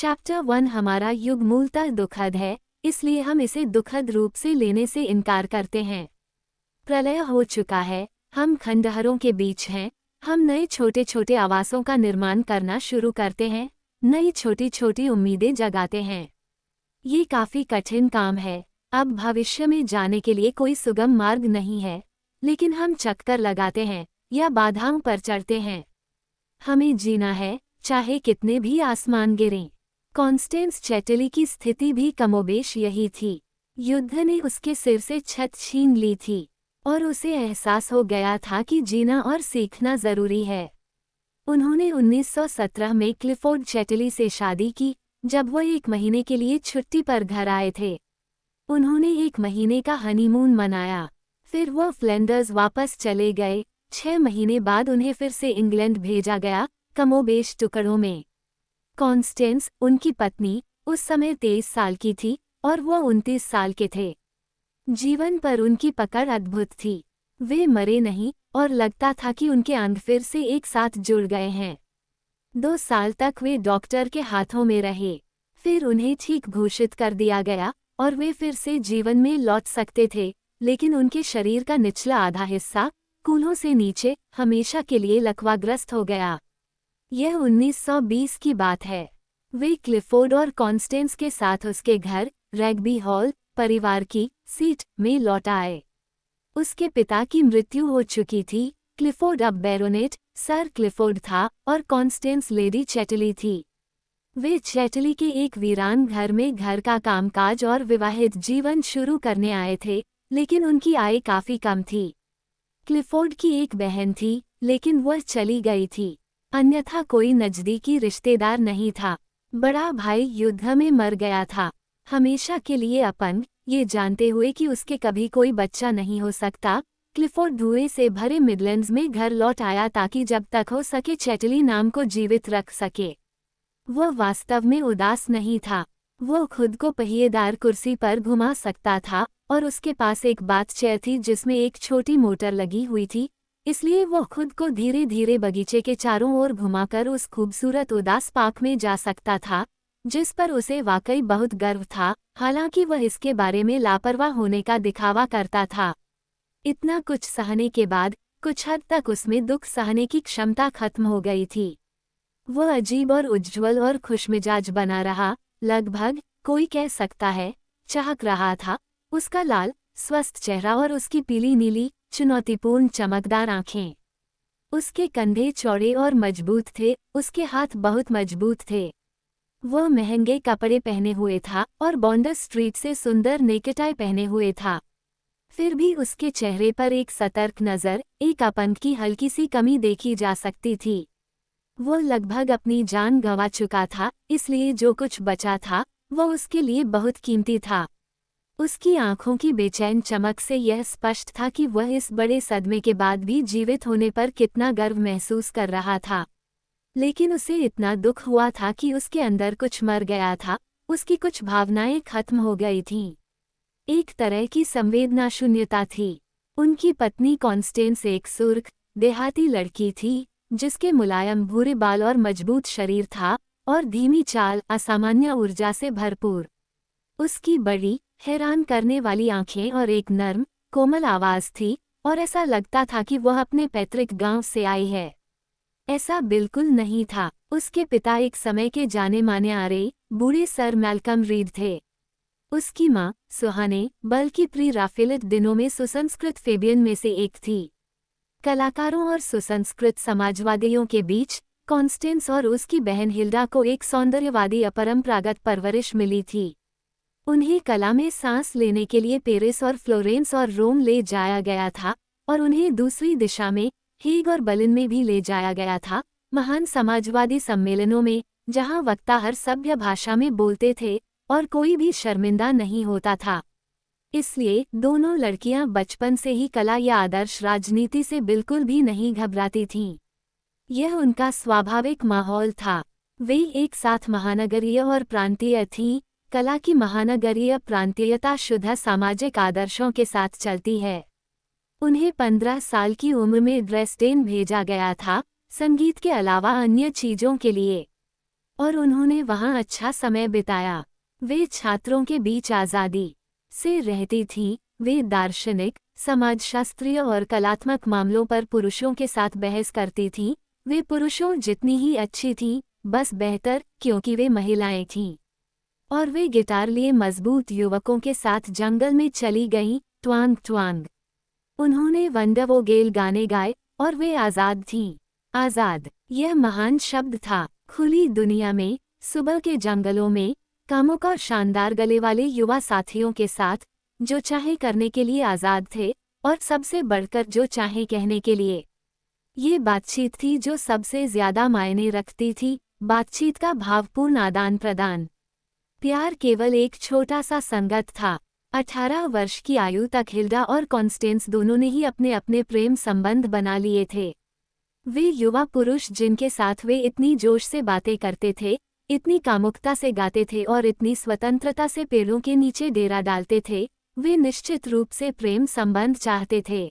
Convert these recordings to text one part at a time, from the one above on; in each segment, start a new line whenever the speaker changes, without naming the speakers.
Chapter 1 हमारा युग मूलतः दुखद है, इसलिए हम इसे दुखद रूप से लेने से इनकार करते हैं। प्रलय हो चुका है, हम खंडहरों के बीच हैं, हम नए छोटे छोटे आवासों का निर्माण करना शुरू करते हैं, नई छोटी छोटी उम्मीदें जगाते हैं। ये काफी कठिन काम है। अब भविष्य में जाने के लिए कोई सुगम मार्ग नहीं है, लेकिन हम चक्कर लगाते हैं या बाधाओं पर चढ़ते हैं। हमें जीना है, चाहे कितने भी आसमान गिरें। कॉन्स्टेंस चैटली की स्थिति भी कमोबेश यही थी। युद्ध ने उसके सिर से छत छीन ली थी और उसे एहसास हो गया था कि जीना और सीखना जरूरी है। उन्होंने 1917 में क्लिफोर्ड चैटली से शादी की, जब वह 1 महीने के लिए छुट्टी पर घर आए थे। उन्होंने 1 महीने का हनीमून मनाया, फिर वह फ्लैंडर्स वापस चले गए। 6 महीने बाद उन्हें फिर से इंग्लैंड भेजा गया, कमोबेश टुकड़ों में। कॉन्स्टेंस, उनकी पत्नी, उस समय 23 साल की थी और वह 29 साल के थे। जीवन पर उनकी पकड़ अद्भुत थी। वे मरे नहीं और लगता था कि उनके अंग फिर से एक साथ जुड़ गए हैं। 2 साल तक वे डॉक्टर के हाथों में रहे, फिर उन्हें ठीक घोषित कर दिया गया और वे फिर से जीवन में लौट सकते थे, लेकिन उनके शरीर का निचला आधा हिस्सा, कूल्हों से नीचे, हमेशा के लिए लकवाग्रस्त हो गया। यह 1920 की बात है। वे क्लिफोर्ड और कॉन्स्टेंस के साथ उसके घर, रैग्बी हॉल, परिवार की सीट में लौट आए। उसके पिता की मृत्यु हो चुकी थी। क्लिफोर्ड अब बैरोनेट सर क्लिफोर्ड था और कॉन्स्टेंस लेडी चैटली थी। वे चैटली के एक वीरान घर में घर का कामकाज और विवाहित जीवन शुरू करने आए थे, लेकिन उनकी आय काफी कम थी। क्लिफोर्ड की एक बहन थी, लेकिन वह चली गई थी, अन्यथा कोई नजदीकी रिश्तेदार नहीं था। बड़ा भाई युद्ध में मर गया था, हमेशा के लिए अपंग, ये जानते हुए कि उसके कभी कोई बच्चा नहीं हो सकता। क्लिफोर्ड धुएं से भरे मिडलैंड्स में घर लौट आया ताकि जब तक हो सके चैटली नाम को जीवित रख सके। वह वास्तव में उदास नहीं था। वह खुद को पहिएदार कुर्सी पर घुमा सकता था और उसके पास एक बाथ चेयर थी जिसमें एक छोटी मोटर लगी हुई थी, इसलिए वह खुद को धीरे धीरे बगीचे के चारों ओर घुमाकर उस खूबसूरत उदास पार्क में जा सकता था, जिस पर उसे वाकई बहुत गर्व था, हालांकि वह इसके बारे में लापरवाह होने का दिखावा करता था। इतना कुछ सहने के बाद कुछ हद तक उसमें दुख सहने की क्षमता खत्म हो गई थी। वह अजीब और उज्ज्वल और खुशमिजाज बना रहा, लगभग कोई कह सकता है चहक रहा था। उसका लाल स्वस्थ चेहरा और उसकी पीली नीली चुनौतीपूर्ण चमकदार आंखें। उसके कंधे चौड़े और मजबूत थे, उसके हाथ बहुत मजबूत थे। वह महंगे कपड़े पहने हुए था और बॉन्डर स्ट्रीट से सुंदर नेकटाई पहने हुए था। फिर भी उसके चेहरे पर एक सतर्क नज़र, एक अपंग की हल्की सी कमी देखी जा सकती थी। वह लगभग अपनी जान गंवा चुका था, इसलिए जो कुछ बचा था वह उसके लिए बहुत कीमती था। उसकी आंखों की बेचैन चमक से यह स्पष्ट था कि वह इस बड़े सदमे के बाद भी जीवित होने पर कितना गर्व महसूस कर रहा था। लेकिन उसे इतना दुख हुआ था कि उसके अंदर कुछ मर गया था, उसकी कुछ भावनाएं खत्म हो गई थीं। एक तरह की संवेदना शून्यता थी। उनकी पत्नी कॉन्स्टेंस एक सुर्ख, देहाती लड़की थी, जिसके मुलायम भूरे बाल और मजबूत शरीर था और धीमी चाल, असामान्य ऊर्जा से भरपूर। उसकी बड़ी, हैरान करने वाली आंखें और एक नर्म, कोमल आवाज थी और ऐसा लगता था कि वह अपने पैतृक गांव से आई है। ऐसा बिल्कुल नहीं था। उसके पिता एक समय के जाने माने आरे, बूढ़े सर मैल्कम रीड थे। उसकी माँ, सुहाने, बल्कि प्री राफेलिट दिनों में सुसंस्कृत फेबियन में से एक थी। कलाकारों और सुसंस्कृत समाजवादियों के बीच कॉन्स्टेंस और उसकी बहन हिल्डा को एक सौंदर्यवादी अपरंपरागत परवरिश मिली थी। उन्हें कला में सांस लेने के लिए पेरिस और फ्लोरेंस और रोम ले जाया गया था और उन्हें दूसरी दिशा में हेग और बर्लिन में भी ले जाया गया था, महान समाजवादी सम्मेलनों में, जहां वक्ता हर सभ्य भाषा में बोलते थे और कोई भी शर्मिंदा नहीं होता था। इसलिए दोनों लड़कियां बचपन से ही कला या आदर्श राजनीति से बिल्कुल भी नहीं घबराती थीं। यह उनका स्वाभाविक माहौल था। वे एक साथ महानगरीय और प्रांतीय थीं। कला की महानगरीय प्रांतीयता शुद्ध सामाजिक आदर्शों के साथ चलती है। उन्हें 15 साल की उम्र में ड्रेसडेन भेजा गया था, संगीत के अलावा अन्य चीजों के लिए। और उन्होंने वहां अच्छा समय बिताया। वे छात्रों के बीच आज़ादी से रहती थीं। वे दार्शनिक, समाजशास्त्रीय और कलात्मक मामलों पर पुरुषों के साथ बहस करती थीं। वे पुरुषों जितनी ही अच्छी थीं, बस बेहतर, क्योंकि वे महिलाएं थीं। और वे गिटार लिए मजबूत युवकों के साथ जंगल में चली गईं, ट्वांग ट्वांग। उन्होंने वंडरवोगेल गाने गाए और वे आज़ाद थीं। आज़ाद, यह महान शब्द था। खुली दुनिया में, सुबह के जंगलों में, कामुक और शानदार गले वाले युवा साथियों के साथ, जो चाहे करने के लिए आज़ाद थे, और सबसे बढ़कर जो चाहे कहने के लिए। ये बातचीत थी जो सबसे ज्यादा मायने रखती थी, बातचीत का भावपूर्ण आदान प्रदान। प्यार केवल एक छोटा सा संगत था। 18 वर्ष की आयु तक हिल्डा और कॉन्स्टेंस दोनों ने ही अपने अपने प्रेम संबंध बना लिए थे। वे युवा पुरुष जिनके साथ वे इतनी जोश से बातें करते थे, इतनी कामुकता से गाते थे और इतनी स्वतंत्रता से पेड़ों के नीचे डेरा डालते थे, वे निश्चित रूप से प्रेम संबंध चाहते थे।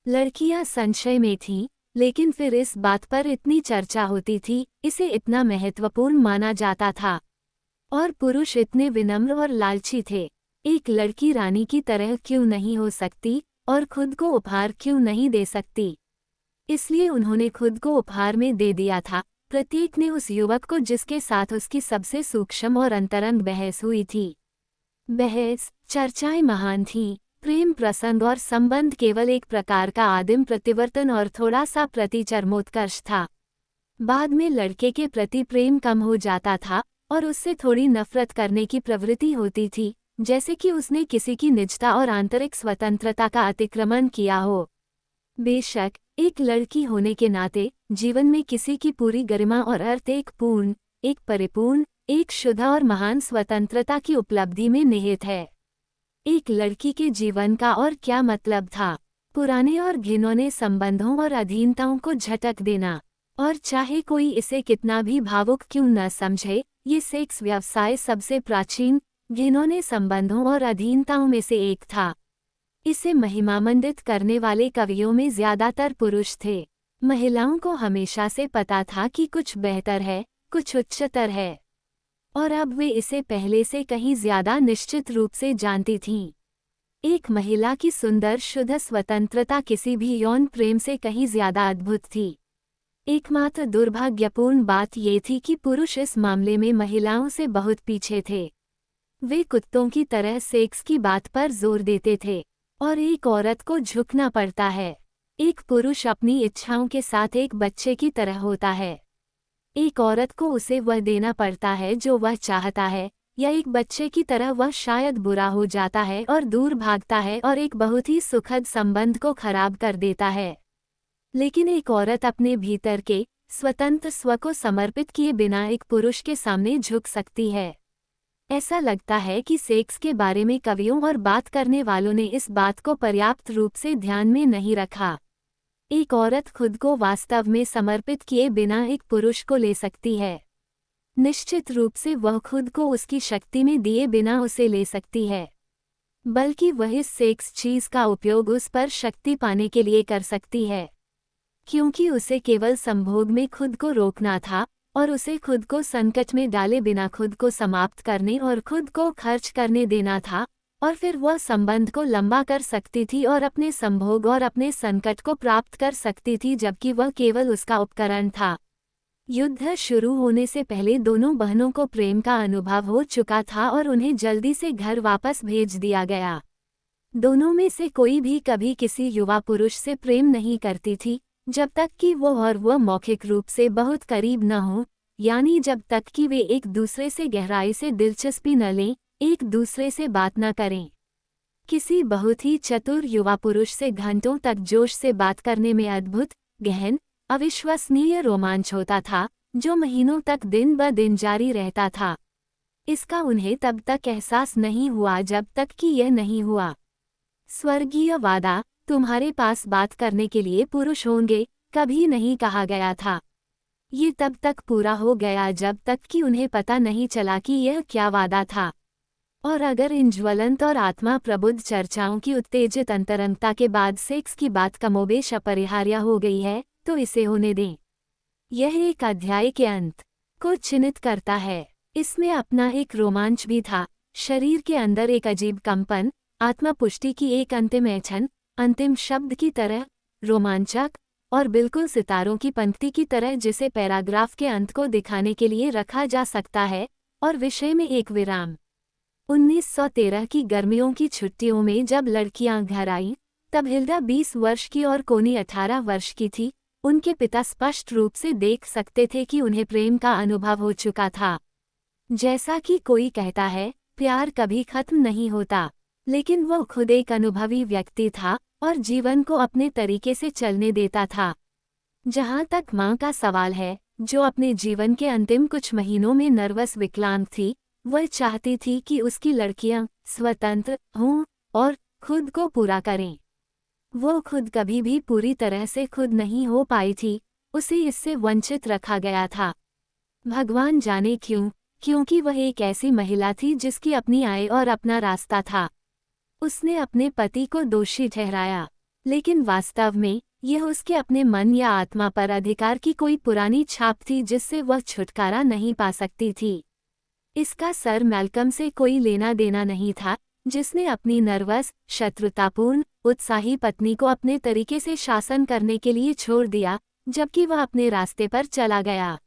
लड़कियां संशय में थीं, लेकिन फिर इस बात पर इतनी चर्चा होती थी, इसे इतना महत्वपूर्ण माना जाता था। और पुरुष इतने विनम्र और लालची थे। एक लड़की रानी की तरह क्यों नहीं हो सकती, और खुद को उपहार क्यों नहीं दे सकती? इसलिए उन्होंने खुद को उपहार में दे दिया था, प्रत्येक ने उस युवक को जिसके साथ उसकी सबसे सूक्ष्म और अंतरंग बहस हुई थी। बहस, चर्चाएं महान थीं, प्रेम प्रसंग और संबंध केवल एक प्रकार का आदिम प्रतिवर्तन और थोड़ा सा प्रतिचरमोत्कर्ष था। बाद में लड़के के प्रति प्रेम कम हो जाता था और उससे थोड़ी नफरत करने की प्रवृत्ति होती थी, जैसे कि उसने किसी की निजता और आंतरिक स्वतंत्रता का अतिक्रमण किया हो। बेशक, एक लड़की होने के नाते जीवन में किसी की पूरी गरिमा और अर्थ एक पूर्ण, एक परिपूर्ण, एक शुद्ध और महान स्वतंत्रता की उपलब्धि में निहित है। एक लड़की के जीवन का और क्या मतलब था? पुराने और घिनौने संबंधों और अधीनताओं को झटक देना। और चाहे कोई इसे कितना भी भावुक क्यों न समझे, ये सेक्स व्यवसाय सबसे प्राचीन, घिनौने संबंधों और अधीनताओं में से एक था। इसे महिमामंडित करने वाले कवियों में ज्यादातर पुरुष थे। महिलाओं को हमेशा से पता था कि कुछ बेहतर है, कुछ उच्चतर है। और अब वे इसे पहले से कहीं ज्यादा निश्चित रूप से जानती थीं। एक महिला की सुंदर शुद्ध स्वतंत्रता किसी भी यौन प्रेम से कहीं ज्यादा अद्भुत थी। एकमात्र दुर्भाग्यपूर्ण बात ये थी कि पुरुष इस मामले में महिलाओं से बहुत पीछे थे। वे कुत्तों की तरह सेक्स की बात पर जोर देते थे, और एक औरत को झुकना पड़ता है। एक पुरुष अपनी इच्छाओं के साथ एक बच्चे की तरह होता है। एक औरत को उसे वह देना पड़ता है जो वह चाहता है, या एक बच्चे की तरह वह शायद बुरा हो जाता है और दूर भागता है और एक बहुत ही सुखद संबंध को खराब कर देता है। लेकिन एक औरत अपने भीतर के स्वतंत्र स्व को समर्पित किए बिना एक पुरुष के सामने झुक सकती है। ऐसा लगता है कि सेक्स के बारे में कवियों और बात करने वालों ने इस बात को पर्याप्त रूप से ध्यान में नहीं रखा। एक औरत खुद को वास्तव में समर्पित किए बिना एक पुरुष को ले सकती है। निश्चित रूप से वह खुद को उसकी शक्ति में दिए बिना उसे ले सकती है, बल्कि वह इस सेक्स चीज का उपयोग उस पर शक्ति पाने के लिए कर सकती है, क्योंकि उसे केवल संभोग में खुद को रोकना था और उसे खुद को संकट में डाले बिना खुद को समाप्त करने और खुद को खर्च करने देना था, और फिर वह संबंध को लंबा कर सकती थी और अपने संभोग और अपने संकट को प्राप्त कर सकती थी, जबकि वह केवल उसका उपकरण था। युद्ध शुरू होने से पहले दोनों बहनों को प्रेम का अनुभव हो चुका था और उन्हें जल्दी से घर वापस भेज दिया गया। दोनों में से कोई भी कभी किसी युवा पुरुष से प्रेम नहीं करती थी, जब तक कि वो और वह मौखिक रूप से बहुत करीब न हो, यानी जब तक कि वे एक दूसरे से गहराई से दिलचस्पी न लें, एक दूसरे से बात न करें। किसी बहुत ही चतुर युवा पुरुष से घंटों तक जोश से बात करने में अद्भुत, गहन, अविश्वसनीय रोमांच होता था, जो महीनों तक दिन ब दिन जारी रहता था। इसका उन्हें तब तक एहसास नहीं हुआ जब तक कि यह नहीं हुआ। स्वर्गीय वादा, तुम्हारे पास बात करने के लिए पुरुष होंगे, कभी नहीं कहा गया था। ये तब तक पूरा हो गया जब तक कि उन्हें पता नहीं चला कि यह क्या वादा था। और अगर इन ज्वलंत और आत्मा प्रबुद्ध चर्चाओं की उत्तेजित अंतरंगता के बाद सेक्स की बात कमोबेश अपरिहार्य हो गई है, तो इसे होने दें। यह एक अध्याय के अंत को चिन्हित करता है। इसमें अपना एक रोमांच भी था, शरीर के अंदर एक अजीब कंपन, आत्मा पुष्टि की एक अंतिम ऐंठन, अंतिम शब्द की तरह, रोमांचक और बिल्कुल सितारों की पंक्ति की तरह जिसे पैराग्राफ के अंत को दिखाने के लिए रखा जा सकता है, और विषय में एक विराम। 1913 की गर्मियों की छुट्टियों में जब लड़कियां घर आईं, तब हिल्डा 20 वर्ष की और कोनी 18 वर्ष की थी। उनके पिता स्पष्ट रूप से देख सकते थे कि उन्हें प्रेम का अनुभव हो चुका था। जैसा कि कोई कहता है, प्यार कभी खत्म नहीं होता, लेकिन वो खुद एक अनुभवी व्यक्ति था और जीवन को अपने तरीके से चलने देता था। जहाँ तक माँ का सवाल है, जो अपने जीवन के अंतिम कुछ महीनों में नर्वस विकलांग थी, वह चाहती थी कि उसकी लड़कियाँ स्वतंत्र हों और खुद को पूरा करें। वो खुद कभी भी पूरी तरह से खुद नहीं हो पाई थी, उसे इससे वंचित रखा गया था। भगवान जाने क्यों, क्योंकि वह एक ऐसी महिला थी जिसकी अपनी आय और अपना रास्ता था। उसने अपने पति को दोषी ठहराया, लेकिन वास्तव में यह उसके अपने मन या आत्मा पर अधिकार की कोई पुरानी छाप थी जिससे वह छुटकारा नहीं पा सकती थी। इसका सर मैल्कम से कोई लेना देना नहीं था, जिसने अपनी नर्वस, शत्रुतापूर्ण, उत्साही पत्नी को अपने तरीके से शासन करने के लिए छोड़ दिया, जबकि वह अपने रास्ते पर चला गया।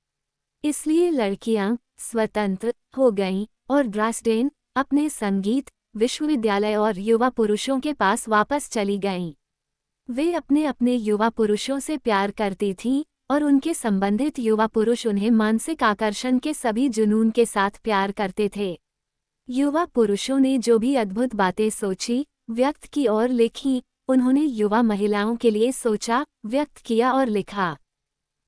इसलिए लड़कियां स्वतंत्र हो गईं और ड्रास्डेन अपने संगीत, विश्वविद्यालय और युवा पुरुषों के पास वापस चली गईं। वे अपने अपने युवा पुरुषों से प्यार करती थीं और उनके संबंधित युवा पुरुष उन्हें मानसिक आकर्षण के सभी जुनून के साथ प्यार करते थे। युवा पुरुषों ने जो भी अद्भुत बातें सोची, व्यक्त की और लिखी, उन्होंने युवा महिलाओं के लिए सोचा, व्यक्त किया और लिखा।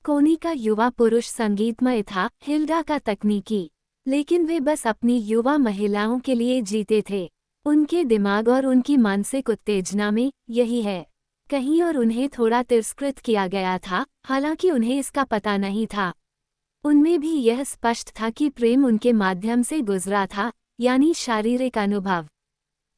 कोनी का युवा पुरुष संगीतमय था, हिल्डा का तकनीकी, लेकिन वे बस अपनी युवा महिलाओं के लिए जीते थे। उनके दिमाग और उनकी मानसिक उत्तेजना में यही है कहीं, और उन्हें थोड़ा तिरस्कृत किया गया था, हालांकि उन्हें इसका पता नहीं था। उनमें भी यह स्पष्ट था कि प्रेम उनके माध्यम से गुजरा था, यानी शारीरिक अनुभव।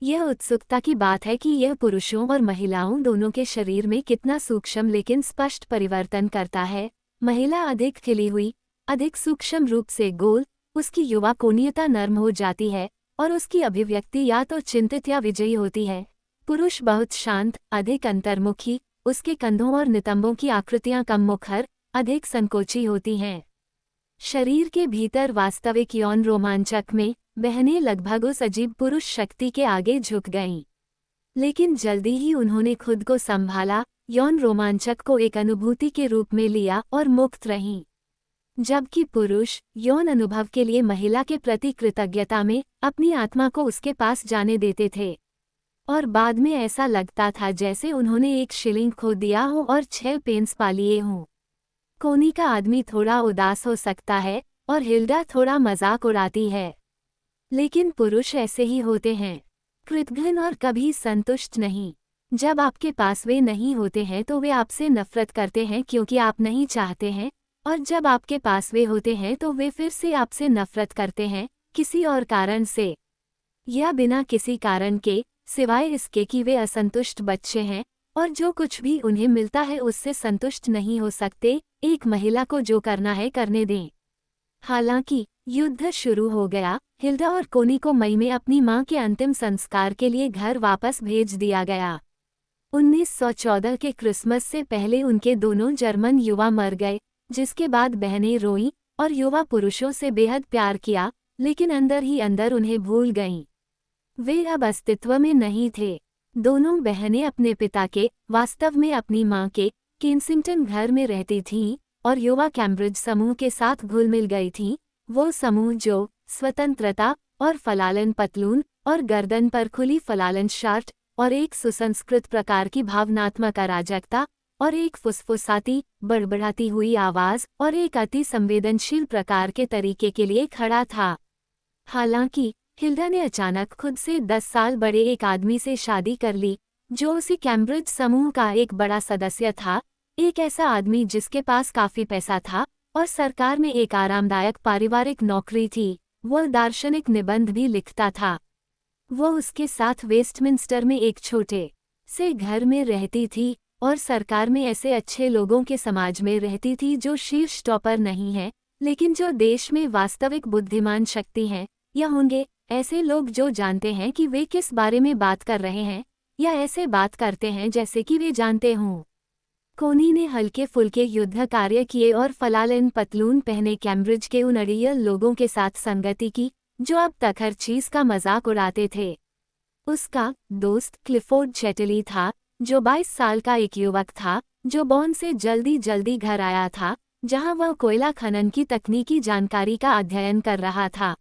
यह उत्सुकता की बात है कि यह पुरुषों और महिलाओं दोनों के शरीर में कितना सूक्ष्म लेकिन स्पष्ट परिवर्तन करता है। महिला अधिक खिली हुई, अधिक सूक्ष्म रूप से गोल, उसकी युवा कोणीयता नर्म हो जाती है और उसकी अभिव्यक्ति या तो चिंतित या विजयी होती है। पुरुष बहुत शांत, अधिक अंतर्मुखी, उसके कंधों और नितंबों की आकृतियां कम मुखर, अधिक संकोची होती हैं। शरीर के भीतर वास्तविक यौन रोमांचक में बहनें लगभग उस अजीब पुरुष शक्ति के आगे झुक गईं। लेकिन जल्दी ही उन्होंने खुद को संभाला, यौन रोमांचक को एक अनुभूति के रूप में लिया और मुक्त रहीं। जबकि पुरुष यौन अनुभव के लिए महिला के प्रति कृतज्ञता में अपनी आत्मा को उसके पास जाने देते थे, और बाद में ऐसा लगता था जैसे उन्होंने एक शिलिंग खो दिया हो और 6 पेंस पा लिए हों। कोनी का आदमी थोड़ा उदास हो सकता है और हिल्डा थोड़ा मजाक उड़ाती है, लेकिन पुरुष ऐसे ही होते हैं, कृतघ्न और कभी संतुष्ट नहीं। जब आपके पास वे नहीं होते हैं तो वे आपसे नफरत करते हैं क्योंकि आप नहीं चाहते हैं, और जब आपके पास वे होते हैं तो वे फिर से आपसे नफरत करते हैं, किसी और कारण से या बिना किसी कारण के, सिवाय इसके कि वे असंतुष्ट बच्चे हैं और जो कुछ भी उन्हें मिलता है उससे संतुष्ट नहीं हो सकते। एक महिला को जो करना है करने दें। हालांकि युद्ध शुरू हो गया। हिल्डा और कोनी को मई में अपनी मां के अंतिम संस्कार के लिए घर वापस भेज दिया गया। 1914 के क्रिसमस से पहले उनके दोनों जर्मन युवा मर गए, जिसके बाद बहनें रोईं और युवा पुरुषों से बेहद प्यार किया, लेकिन अंदर ही अंदर उन्हें भूल गईं। वे अब अस्तित्व में नहीं थे। दोनों बहनें अपने पिता के, वास्तव में अपनी मां के, केंसिंगटन घर में रहती थीं और युवा कैम्ब्रिज समूह के साथ घुल मिल गई थीं, वो समूह जो स्वतंत्रता और फलालन पतलून और गर्दन पर खुली फलालन शर्ट और एक सुसंस्कृत प्रकार की भावनात्मक अराजकता और एक फुसफुसाती, बड़बड़ाती हुई आवाज और एक अति संवेदनशील प्रकार के तरीके के लिए खड़ा था। हालांकि हिल्डा ने अचानक खुद से 10 साल बड़े एक आदमी से शादी कर ली, जो उसी कैम्ब्रिज समूह का एक बड़ा सदस्य था, एक ऐसा आदमी जिसके पास काफी पैसा था और सरकार में एक आरामदायक पारिवारिक नौकरी थी। वह दार्शनिक निबंध भी लिखता था। वो उसके साथ वेस्टमिंस्टर में एक छोटे से घर में रहती थी और सरकार में ऐसे अच्छे लोगों के समाज में रहती थी जो शीर्ष टॉपर नहीं है, लेकिन जो देश में वास्तविक बुद्धिमान शक्ति हैं, यह होंगे ऐसे लोग जो जानते हैं कि वे किस बारे में बात कर रहे हैं, या ऐसे बात करते हैं जैसे कि वे जानते हों। कोनी ने हल्के फुल्के युद्ध कार्य किए और फलालन पतलून पहने कैम्ब्रिज के उन अड़ियल लोगों के साथ संगति की जो अब तक हर चीज का मजाक उड़ाते थे। उसका दोस्त क्लिफोर्ड चैटली था, जो 22 साल का एक युवक था जो बॉन से जल्दी जल्दी घर आया था, जहां वह कोयला खनन की तकनीकी जानकारी का अध्ययन कर रहा था।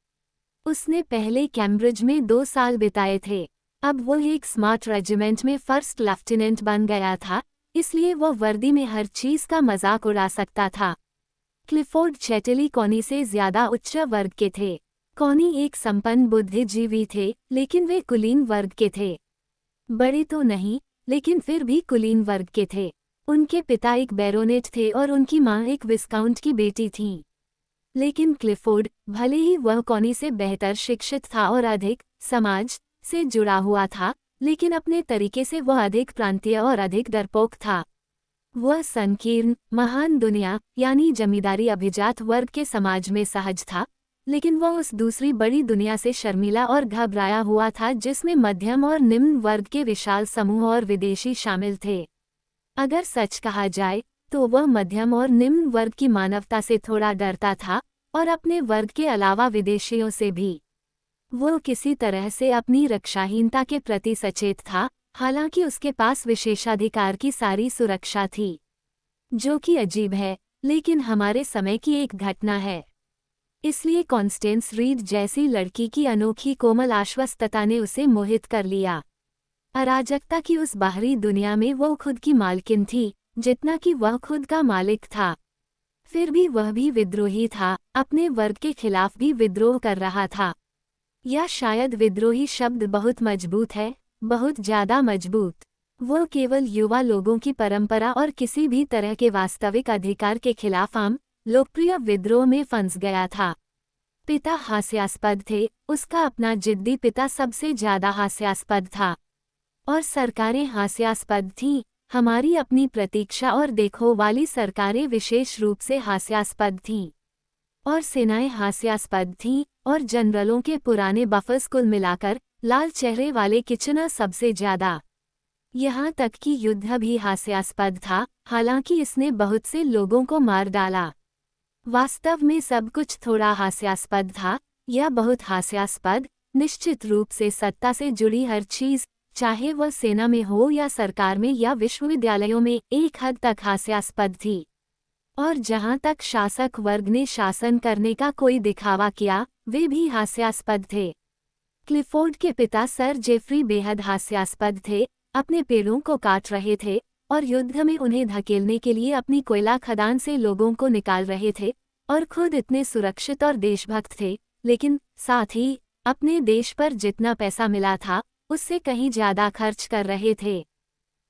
उसने पहले कैम्ब्रिज में 2 साल बिताए थे। अब वो एक स्मार्ट रेजिमेंट में फर्स्ट लेफ्टिनेंट बन गया था, इसलिए वो वर्दी में हर चीज का मजाक उड़ा सकता था। क्लिफोर्ड चैटली कॉनी से ज्यादा उच्च वर्ग के थे। कॉनी एक संपन्न बुद्धिजीवी थे, लेकिन वे कुलीन वर्ग के थे। बड़े तो नहीं, लेकिन फिर भी कुलीन वर्ग के थे। उनके पिता एक बैरोनेट थे और उनकी मां एक विस्काउंट की बेटी थीं। लेकिन क्लिफोर्ड, भले ही वह कॉनी से बेहतर शिक्षित था और अधिक समाज से जुड़ा हुआ था, लेकिन अपने तरीके से वह अधिक प्रांतीय और अधिक डरपोक था। वह संकीर्ण महान दुनिया यानी जमींदारी अभिजात वर्ग के समाज में सहज था, लेकिन वह उस दूसरी बड़ी दुनिया से शर्मीला और घबराया हुआ था जिसमें मध्यम और निम्न वर्ग के विशाल समूह और विदेशी शामिल थे। अगर सच कहा जाए तो वह मध्यम और निम्न वर्ग की मानवता से थोड़ा डरता था, और अपने वर्ग के अलावा विदेशियों से भी। वो किसी तरह से अपनी रक्षाहीनता के प्रति सचेत था, हालांकि उसके पास विशेषाधिकार की सारी सुरक्षा थी। जो कि अजीब है, लेकिन हमारे समय की एक घटना है। इसलिए कॉन्स्टेंस रीड जैसी लड़की की अनोखी कोमल आश्वस्तता ने उसे मोहित कर लिया। अराजकता की उस बाहरी दुनिया में वो खुद की मालकिन थी, जितना कि वह खुद का मालिक था। फिर भी वह भी विद्रोही था, अपने वर्ग के खिलाफ भी विद्रोह कर रहा था। या शायद विद्रोही शब्द बहुत मजबूत है, बहुत ज्यादा मजबूत। वो केवल युवा लोगों की परंपरा और किसी भी तरह के वास्तविक अधिकार के खिलाफ आम लोकप्रिय विद्रोह में फंस गया था। पिता हास्यास्पद थे, उसका अपना जिद्दी पिता सबसे ज्यादा हास्यास्पद था। और सरकारें हास्यास्पद थीं, हमारी अपनी प्रतीक्षा और देखो वाली सरकारें विशेष रूप से हास्यास्पद थीं। और सेनाएं हास्यास्पद थीं, और जनरलों के पुराने बफर्स कुल मिलाकर लाल चेहरे वाले किचनर सबसे ज्यादा। यहाँ तक कि युद्ध भी हास्यास्पद था, हालांकि इसने बहुत से लोगों को मार डाला। वास्तव में सब कुछ थोड़ा हास्यास्पद था, या बहुत हास्यास्पद। निश्चित रूप से सत्ता से जुड़ी हर चीज, चाहे वह सेना में हो या सरकार में या विश्वविद्यालयों में, एक हद तक हास्यास्पद थी। और जहां तक शासक वर्ग ने शासन करने का कोई दिखावा किया, वे भी हास्यास्पद थे। क्लिफोर्ड के पिता सर जेफरी बेहद हास्यास्पद थे, अपने पेड़ों को काट रहे थे और युद्ध में उन्हें धकेलने के लिए अपनी कोयला खदान से लोगों को निकाल रहे थे, और खुद इतने सुरक्षित और देशभक्त थे, लेकिन साथ ही अपने देश पर जितना पैसा मिला था उससे कहीं ज्यादा खर्च कर रहे थे।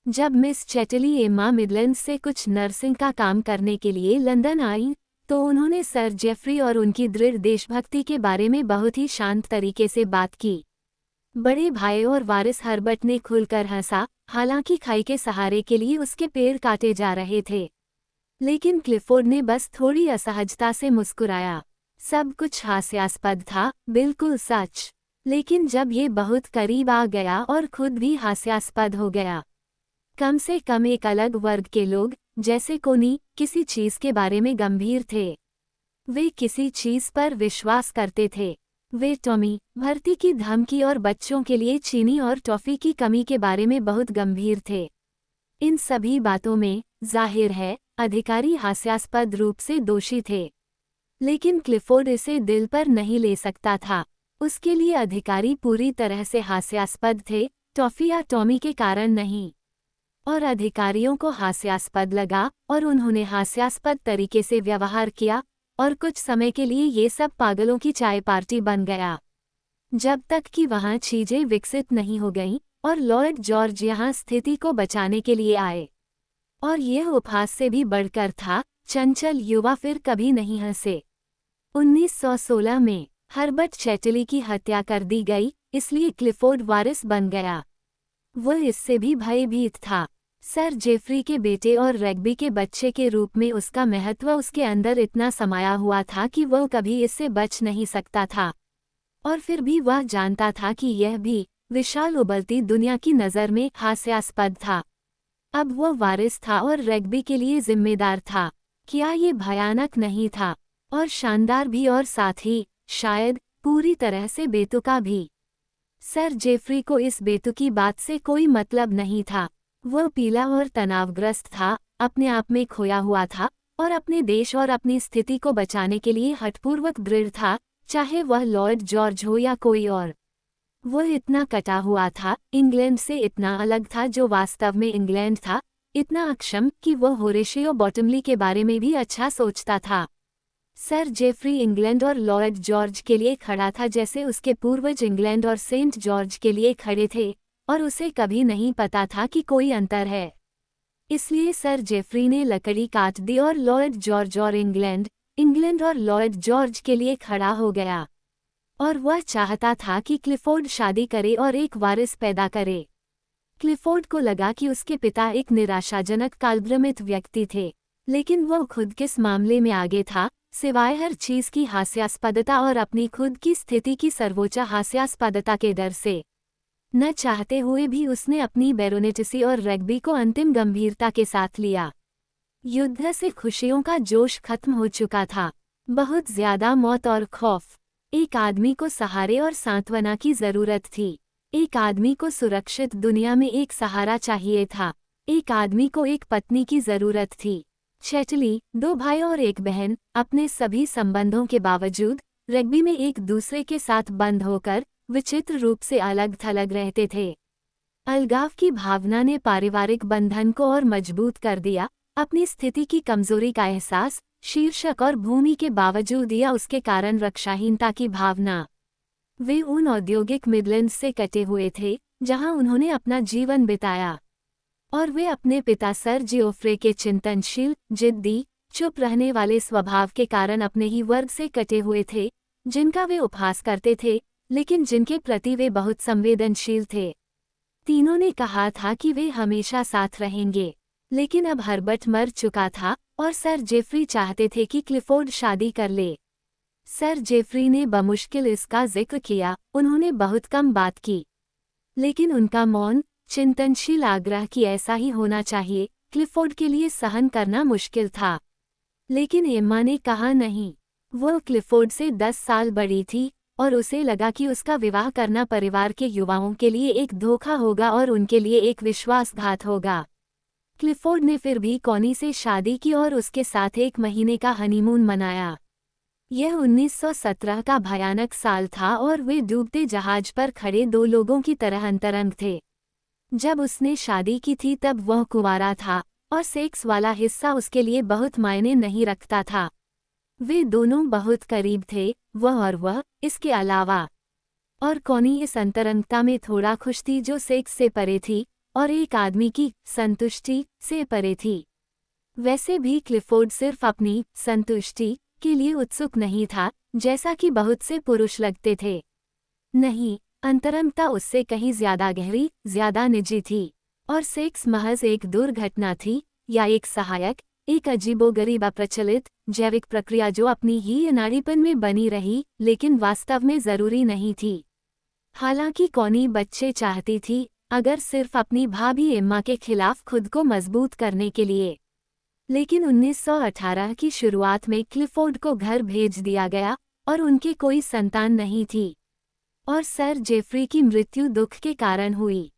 जब मिस चैटली एम्मा मिडलैंड्स से कुछ नर्सिंग का काम करने के लिए लंदन आई, तो उन्होंने सर जेफरी और उनकी दृढ़ देशभक्ति के बारे में बहुत ही शांत तरीके से बात की। बड़े भाई और वारिस हर्बर्ट ने खुलकर हंसा, हालांकि खाई के सहारे के लिए उसके पेड़ काटे जा रहे थे। लेकिन क्लिफोर्ड ने बस थोड़ी असहजता से मुस्कुराया। सब कुछ हास्यास्पद था, बिल्कुल सच। लेकिन जब ये बहुत करीब आ गया और खुद भी हास्यास्पद हो गया। कम से कम एक अलग वर्ग के लोग, जैसे कोनी, किसी चीज के बारे में गंभीर थे। वे किसी चीज पर विश्वास करते थे। वे टॉमी, भर्ती की धमकी और बच्चों के लिए चीनी और टॉफी की कमी के बारे में बहुत गंभीर थे। इन सभी बातों में, जाहिर है, अधिकारी हास्यास्पद रूप से दोषी थे। लेकिन क्लिफोर्ड इसे दिल पर नहीं ले सकता था। उसके लिए अधिकारी पूरी तरह से हास्यास्पद थे, टॉफी या टॉमी के कारण नहीं। और अधिकारियों को हास्यास्पद लगा और उन्होंने हास्यास्पद तरीके से व्यवहार किया, और कुछ समय के लिए ये सब पागलों की चाय पार्टी बन गया। जब तक कि वहाँ चीजें विकसित नहीं हो गईं और लॉर्ड जॉर्ज यहाँ स्थिति को बचाने के लिए आए। और यह उपहास से भी बढ़कर था, चंचल युवा फिर कभी नहीं हंसे। 1916 में हर्बर्ट चैटली की हत्या कर दी गई, इसलिए क्लिफोर्ड वारिस बन गया। वह इससे भी भयभीत था। सर जेफरी के बेटे और रग्बी के बच्चे के रूप में उसका महत्व उसके अंदर इतना समाया हुआ था कि वह कभी इससे बच नहीं सकता था। और फिर भी वह जानता था कि यह भी विशाल उबलती दुनिया की नज़र में हास्यास्पद था। अब वह वारिस था और रग्बी के लिए जिम्मेदार था। क्या ये भयानक नहीं था? और शानदार भी, और साथ ही शायद पूरी तरह से बेतुका भी। सर जेफरी को इस बेतुकी बात से कोई मतलब नहीं था। वह पीला और तनावग्रस्त था, अपने आप में खोया हुआ था और अपने देश और अपनी स्थिति को बचाने के लिए हठपूर्वक दृढ़ था, चाहे वह लॉर्ड जॉर्ज हो या कोई और। वह इतना कटा हुआ था, इंग्लैंड से इतना अलग था जो वास्तव में इंग्लैंड था, इतना अक्षम कि वह होरेशियो बॉटमली के बारे में भी अच्छा सोचता था। सर जेफरी इंग्लैंड और लॉर्ड जॉर्ज के लिए खड़ा था जैसे उसके पूर्वज इंग्लैंड और सेंट जॉर्ज के लिए खड़े थे, और उसे कभी नहीं पता था कि कोई अंतर है। इसलिए सर जेफरी ने लकड़ी काट दी और लॉर्ड जॉर्ज और इंग्लैंड, इंग्लैंड और लॉर्ड जॉर्ज के लिए खड़ा हो गया। और वह चाहता था कि क्लिफोर्ड शादी करे और एक वारिस पैदा करे। क्लिफोर्ड को लगा कि उसके पिता एक निराशाजनक कालभ्रमित व्यक्ति थे, लेकिन वह खुद किस मामले में आगे था, सिवाय हर चीज की हास्यास्पदता और अपनी खुद की स्थिति की सर्वोच्च हास्यास्पदता के डर से। न चाहते हुए भी उसने अपनी बैरोनेटिसी और रग्बी को अंतिम गंभीरता के साथ लिया। युद्ध से खुशियों का जोश खत्म हो चुका था, बहुत ज्यादा मौत और खौफ। एक आदमी को सहारे और सांत्वना की जरूरत थी। एक आदमी को सुरक्षित दुनिया में एक सहारा चाहिए था। एक आदमी को एक पत्नी की जरूरत थी। चैटली, 2 भाई और एक बहन, अपने सभी संबंधों के बावजूद रग्बी में एक दूसरे के साथ बंद होकर विचित्र रूप से अलग थलग रहते थे। अलगाव की भावना ने पारिवारिक बंधन को और मजबूत कर दिया। अपनी स्थिति की कमजोरी का एहसास, शीर्षक और भूमि के बावजूद या उसके कारण रक्षाहीनता की भावना। वे उन औद्योगिक मिडलैंड्स से कटे हुए थे जहां उन्होंने अपना जीवन बिताया, और वे अपने पिता सर जियोफ्रे के चिंतनशील, जिद्दी, चुप रहने वाले स्वभाव के कारण अपने ही वर्ग से कटे हुए थे, जिनका वे उपहास करते थे, लेकिन जिनके प्रति वे बहुत संवेदनशील थे। तीनों ने कहा था कि वे हमेशा साथ रहेंगे, लेकिन अब हर्बर्ट मर चुका था और सर जेफरी चाहते थे कि क्लिफोर्ड शादी कर ले। सर जेफरी ने बमुश्किल इसका जिक्र किया, उन्होंने बहुत कम बात की, लेकिन उनका मौन, चिंतनशील आग्रह कि ऐसा ही होना चाहिए, क्लिफोर्ड के लिए सहन करना मुश्किल था। लेकिन एम्मा ने कहा नहीं। वह क्लिफोर्ड से 10 साल बड़ी थी और उसे लगा कि उसका विवाह करना परिवार के युवाओं के लिए एक धोखा होगा और उनके लिए एक विश्वासघात होगा। क्लिफोर्ड ने फिर भी कॉनी से शादी की और उसके साथ 1 महीने का हनीमून मनाया। यह 1917 का भयानक साल था और वे डूबते जहाज पर खड़े 2 लोगों की तरह अंतरंग थे। जब उसने शादी की थी तब वह कुंवारा था और सेक्स वाला हिस्सा उसके लिए बहुत मायने नहीं रखता था। वे दोनों बहुत करीब थे, वह और वह, इसके अलावा। और कॉनी इस अंतरंगता में थोड़ा खुश थी जो सेक्स से परे थी और एक आदमी की संतुष्टि से परे थी। वैसे भी क्लिफोर्ड सिर्फ अपनी संतुष्टि के लिए उत्सुक नहीं था, जैसा कि बहुत से पुरुष लगते थे। नहीं, अंतरंगता उससे कहीं ज्यादा गहरी, ज्यादा निजी थी, और सेक्स महज एक दुर्घटना थी या एक सहायक, एक अजीबोगरीब अप्रचलित जैविक प्रक्रिया जो अपनी ही अनाड़ीपन में बनी रही, लेकिन वास्तव में जरूरी नहीं थी। हालांकि कॉनी बच्चे चाहती थी, अगर सिर्फ अपनी भाभी एम्मा के खिलाफ खुद को मजबूत करने के लिए। लेकिन 1918 की शुरुआत में क्लिफोर्ड को घर भेज दिया गया और उनके कोई संतान नहीं थी, और सर जेफरी की मृत्यु दुख के कारण हुई।